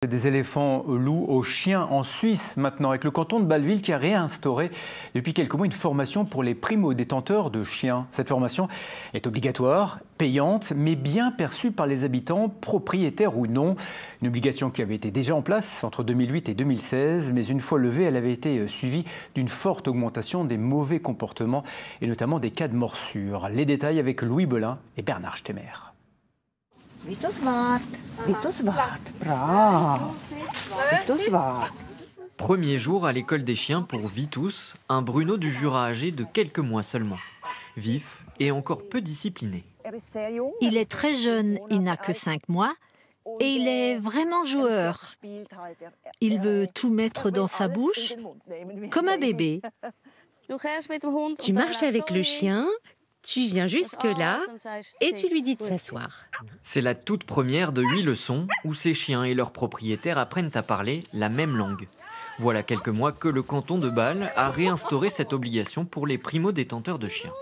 Des éléphants loups aux chiens en Suisse maintenant, avec le canton de Bâle-Ville qui a réinstauré depuis quelques mois une formation pour les primo-détenteurs de chiens. Cette formation est obligatoire, payante, mais bien perçue par les habitants, propriétaires ou non. Une obligation qui avait été déjà en place entre 2008 et 2016, mais une fois levée, elle avait été suivie d'une forte augmentation des mauvais comportements et notamment des cas de morsure. Les détails avec Louis Belin et Bernard Stemmer. Premier jour à l'école des chiens pour Vitus, un Bruno du Jura âgé de quelques mois seulement. Vif et encore peu discipliné. Il est très jeune, il n'a que 5 mois et il est vraiment joueur. Il veut tout mettre dans sa bouche, comme un bébé. Tu marches avec le chien, tu viens jusque-là et tu lui dis de s'asseoir. C'est la toute première de 8 leçons où ces chiens et leurs propriétaires apprennent à parler la même langue. Voilà quelques mois que le canton de Bâle a réinstauré cette obligation pour les primo-détenteurs de chiens.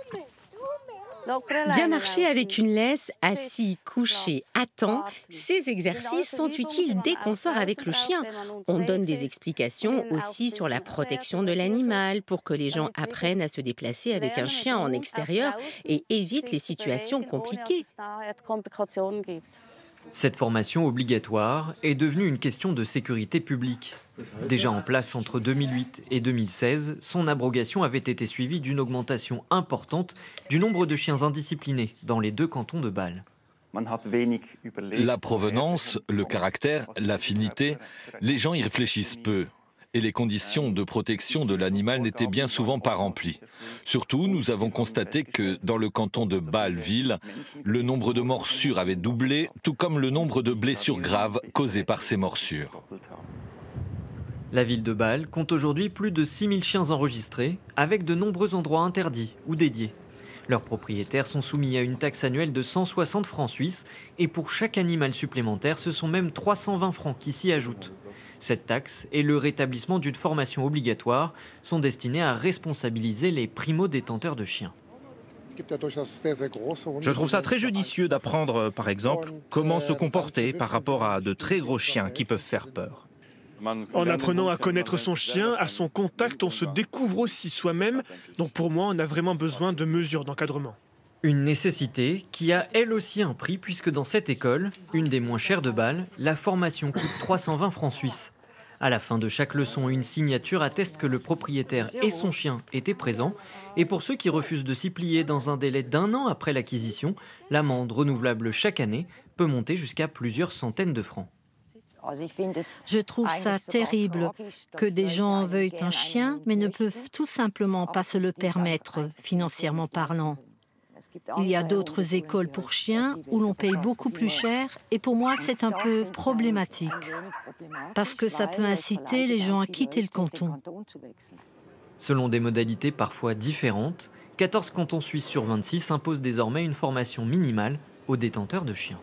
Bien marcher avec une laisse, assis, couché, à temps, ces exercices sont utiles dès qu'on sort avec le chien. On donne des explications aussi sur la protection de l'animal pour que les gens apprennent à se déplacer avec un chien en extérieur et évitent les situations compliquées. Cette formation obligatoire est devenue une question de sécurité publique. Déjà en place entre 2008 et 2016, son abrogation avait été suivie d'une augmentation importante du nombre de chiens indisciplinés dans les 2 cantons de Bâle. La provenance, le caractère, l'affinité, les gens y réfléchissent peu. Et les conditions de protection de l'animal n'étaient bien souvent pas remplies. Surtout, nous avons constaté que dans le canton de Bâle-Ville, le nombre de morsures avait doublé, tout comme le nombre de blessures graves causées par ces morsures. La ville de Bâle compte aujourd'hui plus de 6000 chiens enregistrés, avec de nombreux endroits interdits ou dédiés. Leurs propriétaires sont soumis à une taxe annuelle de 160 francs suisses, et pour chaque animal supplémentaire, ce sont même 320 francs qui s'y ajoutent. Cette taxe et le rétablissement d'une formation obligatoire sont destinés à responsabiliser les primo-détenteurs de chiens. Je trouve ça très judicieux d'apprendre, par exemple, comment se comporter par rapport à de très gros chiens qui peuvent faire peur. En apprenant à connaître son chien, à son contact, on se découvre aussi soi-même. Donc pour moi, on a vraiment besoin de mesures d'encadrement. Une nécessité qui a elle aussi un prix puisque dans cette école, une des moins chères de Bâle, la formation coûte 320 francs suisses. À la fin de chaque leçon, une signature atteste que le propriétaire et son chien étaient présents. Et pour ceux qui refusent de s'y plier dans un délai d'1 an après l'acquisition, l'amende renouvelable chaque année peut monter jusqu'à plusieurs centaines de francs. Je trouve ça terrible que des gens veuillent un chien mais ne peuvent tout simplement pas se le permettre, financièrement parlant. Il y a d'autres écoles pour chiens où l'on paye beaucoup plus cher et pour moi c'est un peu problématique parce que ça peut inciter les gens à quitter le canton. Selon des modalités parfois différentes, 14 cantons suisses sur 26 imposent désormais une formation minimale aux détenteurs de chiens.